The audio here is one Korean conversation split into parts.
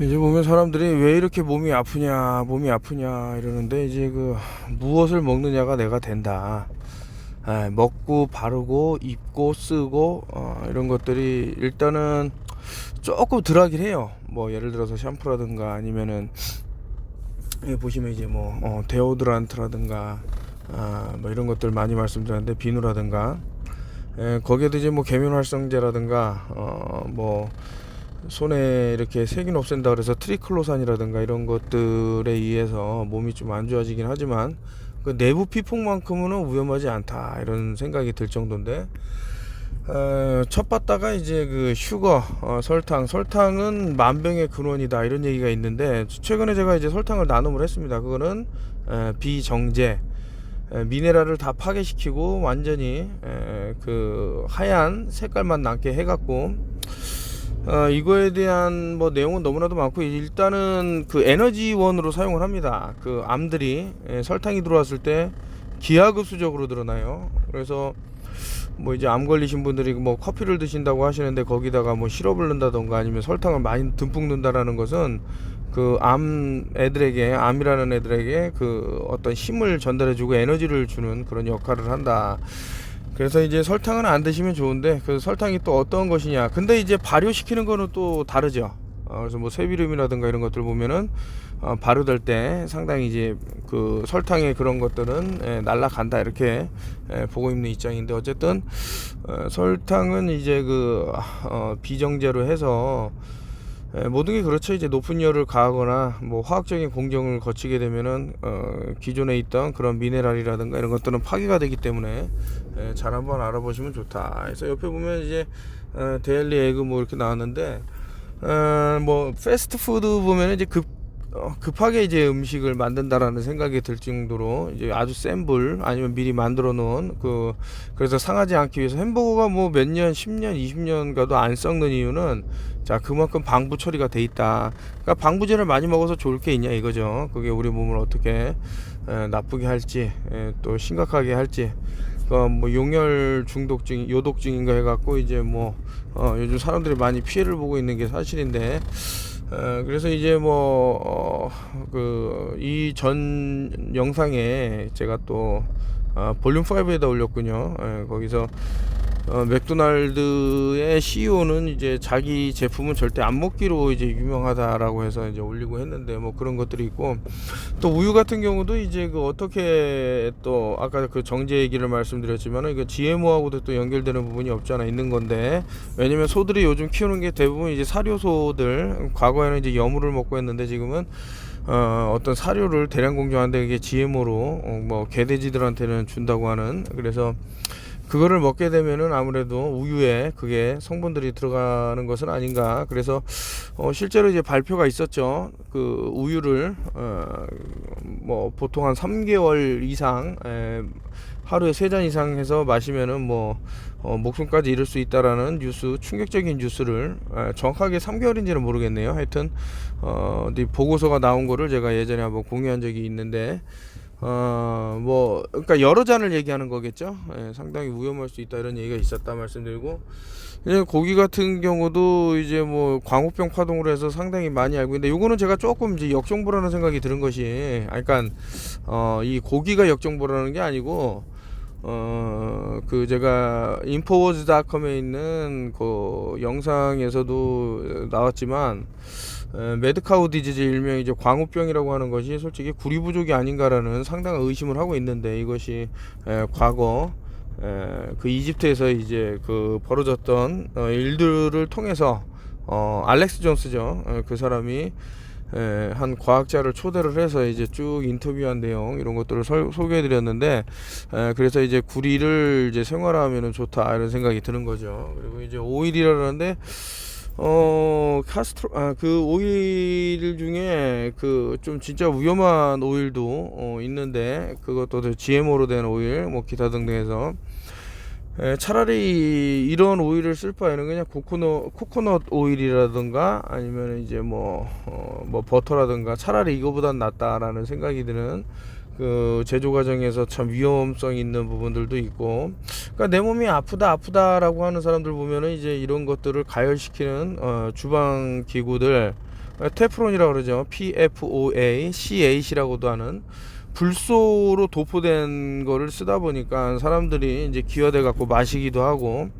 이제 보면 사람들이 왜 이렇게 몸이 아프냐 이러는데, 이제 그 무엇을 먹느냐가 내가 된다. 먹고 바르고 입고 쓰고 이런 것들이 일단은 조금 덜하긴 해요. 뭐 예를 들어서 샴푸라든가 아니면은 보시면 이제 뭐 데오드란트라든가 뭐 이런 것들 많이 말씀드렸는데, 비누라든가 거기에도 이제 뭐 계면활성제라든가 뭐 손에 이렇게 세균 없앤다 그래서 트리클로산이라든가 이런 것들에 의해서 몸이 좀 안 좋아지긴 하지만, 그 내부 피폭만큼은 위험하지 않다 이런 생각이 들 정도인데, 첫 봤다가 이제 그 슈거, 설탕은 만병의 근원이다 이런 얘기가 있는데, 최근에 제가 이제 설탕을 나눔을 했습니다. 그거는 비정제, 미네랄을 다 파괴시키고 완전히 그 하얀 색깔만 남게 해갖고, 이거에 대한 뭐 내용은 너무나도 많고, 일단은 그 에너지원으로 사용을 합니다. 그 암들이 설탕이 들어왔을 때 기하급수적으로 늘어나요. 그래서 뭐 이제 암 걸리신 분들이 뭐 커피를 드신다고 하시는데, 거기다가 뭐 시럽을 넣는다던가 아니면 설탕을 많이 듬뿍 넣는다라는 것은 그 암이라는 애들에게 그 어떤 힘을 전달해주고 에너지를 주는 그런 역할을 한다. 그래서 이제 설탕은 안 드시면 좋은데, 그 설탕이 또 어떤 것이냐. 근데 이제 발효시키는 거는 또 다르죠. 그래서 뭐 새비름이라든가 이런 것들 보면은 발효될 때 상당히 이제 그 설탕의 그런 것들은 날라간다 이렇게 보고 있는 입장인데, 어쨌든 설탕은 이제 그 비정제로 해서 모든 게 그렇죠. 이제 높은 열을 가하거나 뭐 화학적인 공정을 거치게 되면은 기존에 있던 그런 미네랄이라든가 이런 것들은 파괴가 되기 때문에 잘 한번 알아보시면 좋다. 그래서 옆에 보면 이제 데일리 에그 뭐 이렇게 나왔는데, 뭐 패스트푸드 보면 이제 급하게 이제 음식을 만든다라는 생각이 들 정도로 이제 아주 센 불 아니면 미리 만들어 놓은 그래서 상하지 않기 위해서 햄버거가 뭐 몇 년, 10년, 20년 가도 안 썩는 이유는, 자, 그만큼 방부 처리가 돼 있다. 그러니까 방부제를 많이 먹어서 좋을 게 있냐 이거죠. 그게 우리 몸을 어떻게 나쁘게 할지, 또 심각하게 할지. 뭐 용혈 중독증, 요독증인가 해갖고 이제 뭐 요즘 사람들이 많이 피해를 보고 있는 게 사실인데, 그래서 이제 뭐 이 전 영상에 제가 또 볼륨 5에다 올렸군요. 거기서 맥도날드의 CEO는 이제 자기 제품은 절대 안 먹기로 이제 유명하다라고 해서 이제 올리고 했는데, 뭐 그런 것들이 있고, 또 우유 같은 경우도 이제 그 어떻게 또 아까 그 정제 얘기를 말씀드렸지만은, 이거 GMO하고도 또 연결되는 부분이 없지 않아 있는 건데, 왜냐면 소들이 요즘 키우는 게 대부분 이제 사료소들, 과거에는 이제 여물을 먹고 했는데, 지금은 어떤 사료를 대량 공정하는데, 이게 GMO로 뭐 개돼지들한테는 준다고 하는. 그래서 그거를 먹게 되면은 아무래도 우유에 그게 성분들이 들어가는 것은 아닌가. 그래서 실제로 이제 발표가 있었죠. 그 우유를 뭐 보통 한 3개월 이상 하루에 3잔 이상 해서 마시면은 뭐 목숨까지 잃을 수 있다라는 뉴스, 충격적인 뉴스를, 정확하게 3개월인지는 모르겠네요. 하여튼 네 보고서가 나온 거를 제가 예전에 한번 공유한 적이 있는데, 뭐 그러니까 여러 잔을 얘기하는 거겠죠. 상당히 위험할 수 있다 이런 얘기가 있었다 말씀드리고, 이제 고기 같은 경우도 이제 뭐 광우병 파동으로 해서 상당히 많이 알고 있는데, 요거는 제가 조금 이제 역정보라는 생각이 드는 것이, 그러니까 이 고기가 역정보라는 게 아니고, 그 제가 인포워즈닷컴에 있는 그 영상에서도 나왔지만, 매드카우 디지즈, 일명 이제 광우병이라고 하는 것이 솔직히 구리 부족이 아닌가라는 상당한 의심을 하고 있는데, 이것이 과거 그 이집트에서 이제 그 벌어졌던 일들을 통해서 알렉스 존스죠. 그 사람이 한 과학자를 초대를 해서 이제 쭉 인터뷰한 내용 이런 것들을 소개해 드렸는데, 그래서 이제 구리를 이제 생활화하면 좋다 이런 생각이 드는 거죠. 그리고 이제 오일이라는데, 그 오일 중에 그 좀 진짜 위험한 오일도 있는데, 그것도 GMO로 된 오일, 뭐 기타 등등해서, 차라리 이런 오일을 쓸 바에는 그냥 코코넛 오일이라든가 아니면 이제 뭐 버터라든가, 차라리 이거보단 낫다라는 생각이 드는, 그 제조 과정에서 참 위험성 있는 부분들도 있고. 그러니까 내 몸이 아프다라고 하는 사람들 보면은 이제 이런 것들을 가열시키는 주방 기구들, 테프론이라고 그러죠. PFOA, C8이라고도 하는 불소로 도포된 거를 쓰다 보니까 사람들이 이제 기화돼 갖고 마시기도 하고,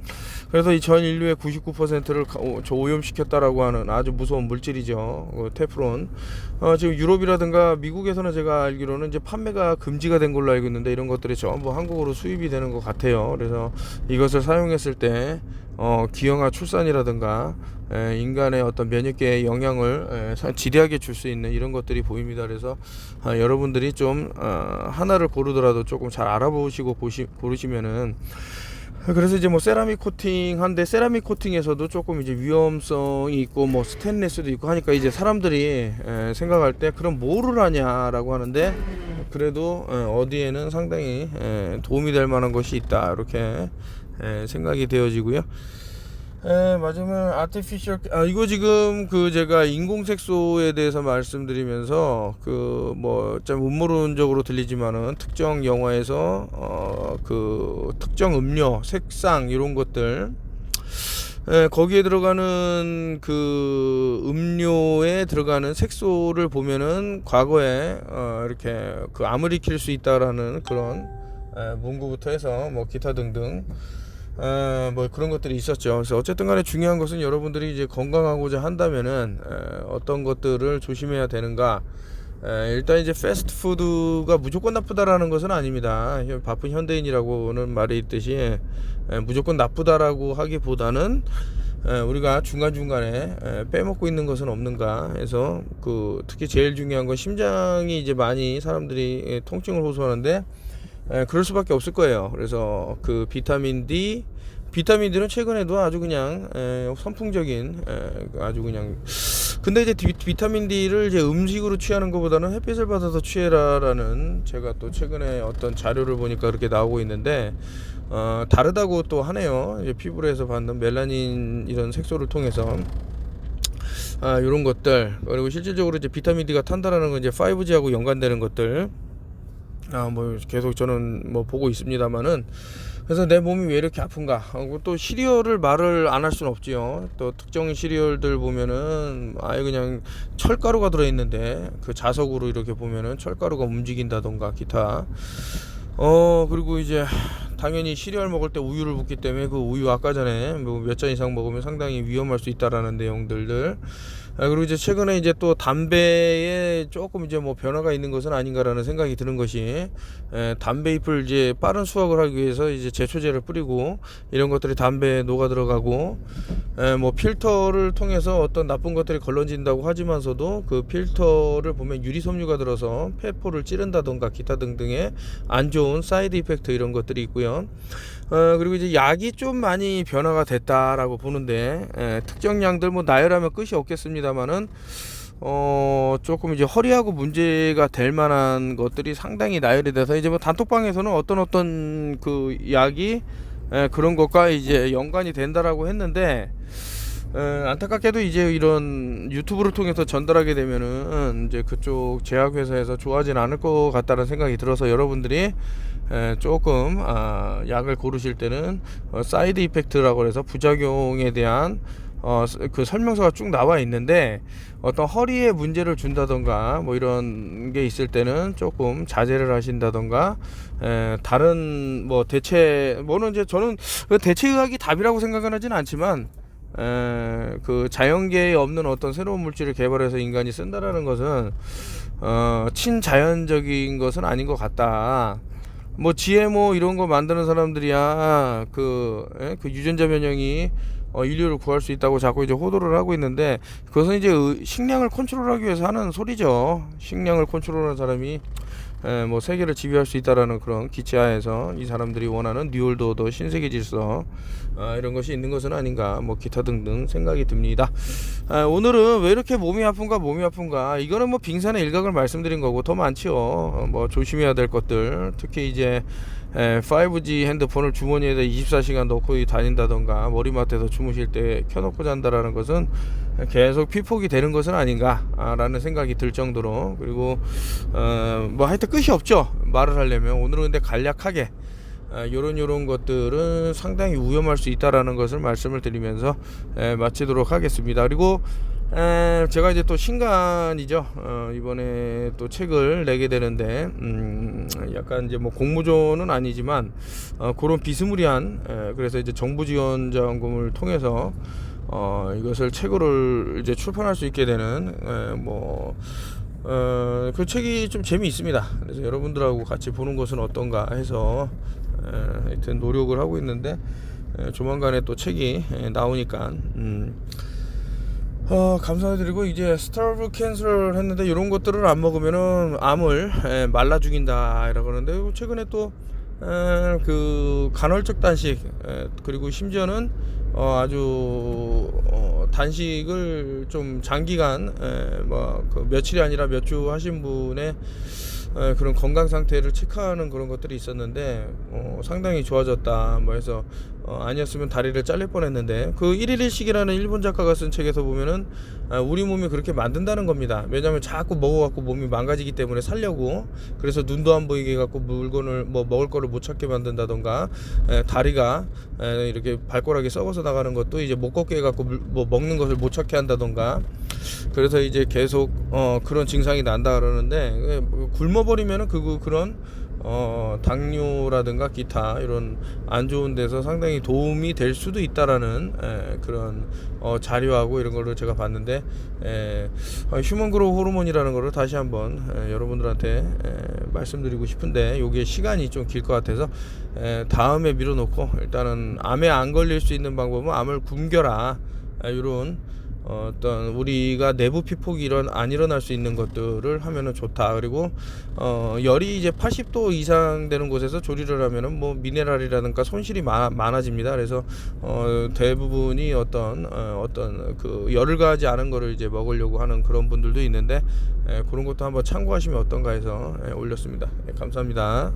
그래서 이 전 인류의 99%를 오염시켰다라고 하는 아주 무서운 물질이죠. 테프론. 지금 유럽이라든가 미국에서는 제가 알기로는 이제 판매가 금지가 된 걸로 알고 있는데, 이런 것들이 전부 한국으로 수입이 되는 것 같아요. 그래서 이것을 사용했을 때 기형아 출산이라든가 인간의 어떤 면역계에 영향을 지대하게 줄 수 있는 이런 것들이 보입니다. 그래서 여러분들이 좀 하나를 고르더라도 조금 잘 알아보시고 고르시면은, 그래서 이제 뭐 세라믹 코팅 한데, 세라믹 코팅에서도 조금 이제 위험성이 있고 뭐 스테인리스도 있고 하니까 이제 사람들이 생각할 때 그럼 뭐를 하냐라고 하는데, 그래도 어디에는 상당히 도움이 될 만한 것이 있다, 이렇게 생각이 되어지고요. 마지막에 아티피셜, 이거 지금 제가 인공색소에 대해서 말씀드리면서 뭐 좀 음모론적으로 들리지만은 특정 영화에서 특정 음료, 색상 이런 것들, 거기에 들어가는 음료에 들어가는 색소를 보면은 과거에 이렇게 암을 일으킬 수 있다라는 그런 문구부터 해서 뭐 기타 등등 뭐 그런 것들이 있었죠. 그래서 어쨌든 간에 중요한 것은 여러분들이 이제 건강하고자 한다면은 어떤 것들을 조심해야 되는가. 일단 이제 패스트푸드가 무조건 나쁘다라는 것은 아닙니다. 바쁜 현대인이라고는 말이 있듯이 무조건 나쁘다라고 하기보다는 우리가 중간중간에 빼먹고 있는 것은 없는가 해서, 특히 제일 중요한 건 심장이 이제 많이 사람들이 통증을 호소하는데 그럴 수밖에 없을 거예요. 그래서 비타민 D는 최근에도 아주 그냥 선풍적인, 아주 그냥, 근데 이제 비타민 D를 이제 음식으로 취하는 것보다는 햇빛을 받아서 취해라라는, 제가 또 최근에 어떤 자료를 보니까 그렇게 나오고 있는데 다르다고 또 하네요. 이제 피부에서 받는 멜라닌 이런 색소를 통해서 이런 것들, 그리고 실질적으로 이제 비타민 D가 탄다라는 건 이제 5G하고 연관되는 것들, 뭐 계속 저는 뭐 보고 있습니다만은, 그래서 내 몸이 왜 이렇게 아픈가. 또 시리얼을 말을 안 할 수는 없지요. 또 특정 시리얼들 보면은 아예 그냥 철가루가 들어있는데 자석으로 이렇게 보면은 철가루가 움직인다던가 기타. 그리고 이제 당연히 시리얼 먹을 때 우유를 붓기 때문에 그 우유 아까 전에 뭐 몇 잔 이상 먹으면 상당히 위험할 수 있다라는 내용들들. 그리고 이제 최근에 이제 또 담배에 조금 이제 뭐 변화가 있는 것은 아닌가라는 생각이 드는 것이, 담배 잎을 이제 빠른 수확을 하기 위해서 이제 제초제를 뿌리고 이런 것들이 담배에 녹아 들어가고, 뭐 필터를 통해서 어떤 나쁜 것들이 걸러진다고 하지만서도 그 필터를 보면 유리섬유가 들어서 폐포를 찌른다던가 기타 등등의 안 좋은 사이드 이펙트 이런 것들이 있고요. 그리고 이제 약이 좀 많이 변화가 됐다라고 보는데, 특정 양들 뭐 나열하면 끝이 없겠습니다만은 조금 이제 허리하고 문제가 될 만한 것들이 상당히 나열이 돼서, 이제 뭐 단톡방에서는 어떤 약이 그런 것과 이제 연관이 된다라고 했는데, 안타깝게도 이제 이런 유튜브를 통해서 전달하게 되면은 이제 그쪽 제약회사에서 좋아하진 않을 것 같다는 생각이 들어서, 여러분들이 조금 약을 고르실 때는 사이드 이펙트라고 해서 부작용에 대한 설명서가 쭉 나와 있는데, 어떤 허리에 문제를 준다던가 뭐 이런 게 있을 때는 조금 자제를 하신다던가, 다른 뭐 뭐는 이제 저는 대체의학이 답이라고 생각은 하진 않지만, 자연계에 없는 어떤 새로운 물질을 개발해서 인간이 쓴다라는 것은 친자연적인 것은 아닌 것 같다. 뭐 GMO 이런 거 만드는 사람들이야 유전자 변형이 인류를 구할 수 있다고 자꾸 이제 호도를 하고 있는데, 그것은 이제 식량을 컨트롤하기 위해서 하는 소리죠. 식량을 컨트롤하는 사람이 뭐 세계를 지배할 수 있다라는 그런 기치하에서 이 사람들이 원하는 뉴월드 오더, 신세계 질서, 이런 것이 있는 것은 아닌가, 뭐 기타 등등 생각이 듭니다. 오늘은 왜 이렇게 몸이 아픈가, 이거는 뭐 빙산의 일각을 말씀드린 거고 더 많지요. 뭐 조심해야 될 것들, 특히 이제 5G 핸드폰을 주머니에다 24시간 넣고 다닌다던가, 머리맡에서 주무실 때 켜놓고 잔다라는 것은 계속 피폭이 되는 것은 아닌가 라는 생각이 들 정도로, 그리고 뭐 하여튼 끝이 없죠, 말을 하려면. 오늘은 근데 간략하게 요런 것들은 상당히 위험할 수 있다라는 것을 말씀을 드리면서 마치도록 하겠습니다. 그리고 제가 이제 또 신간이죠. 이번에 또 책을 내게 되는데, 약간 이제 뭐 공모전은 아니지만, 그런 비스무리한, 그래서 이제 정부 지원 자금을 통해서, 이것을 책으로 이제 출판할 수 있게 되는, 그 책이 좀 재미있습니다. 그래서 여러분들하고 같이 보는 것은 어떤가 해서, 하여튼 노력을 하고 있는데, 조만간에 또 책이 나오니까, 감사드리고, 이제 스타브 캔슬 했는데 이런 것들을 안 먹으면은 암을 말라 죽인다 이라고 그러는데, 최근에 또 그 간헐적 단식, 그리고 심지어는 아주 단식을 좀 장기간 그 며칠이 아니라 몇 주 하신 분의 그런 건강 상태를 체크하는 그런 것들이 있었는데, 상당히 좋아졌다 뭐 해서, 아니었으면 다리를 잘릴 뻔했는데, 그 1일 1식이라는 일본 작가가 쓴 책에서 보면은 우리 몸이 그렇게 만든다는 겁니다. 왜냐하면 자꾸 먹어갖고 몸이 망가지기 때문에 살려고, 그래서 눈도 안 보이게 해갖고 물건을 뭐 먹을 거를 못 찾게 만든다던가, 다리가 이렇게 발가락이 썩어서 나가는 것도 이제 못 걷게 해갖고 뭐 먹는 것을 못 찾게 한다던가, 그래서 이제 계속 그런 증상이 난다 그러는데, 굶어버리면은 그런 당뇨라든가 기타 이런 안 좋은 데서 상당히 도움이 될 수도 있다라는 그런 자료하고 이런 거를 제가 봤는데, 휴먼 그로우 호르몬이라는 거를 다시 한번 여러분들한테 말씀드리고 싶은데, 요게 시간이 좀 길 것 같아서 다음에 밀어놓고, 일단은 암에 안 걸릴 수 있는 방법은 암을 굶겨라, 이런 어떤 우리가 내부 피폭이 안 일어날 수 있는 것들을 하면은 좋다. 그리고 열이 이제 80도 이상 되는 곳에서 조리를 하면은 뭐 미네랄이라든가 손실이 많아집니다. 그래서 대부분이 어떤 그 열을 가하지 않은 거를 이제 먹으려고 하는 그런 분들도 있는데, 그런 것도 한번 참고하시면 어떤가 해서 올렸습니다. 감사합니다.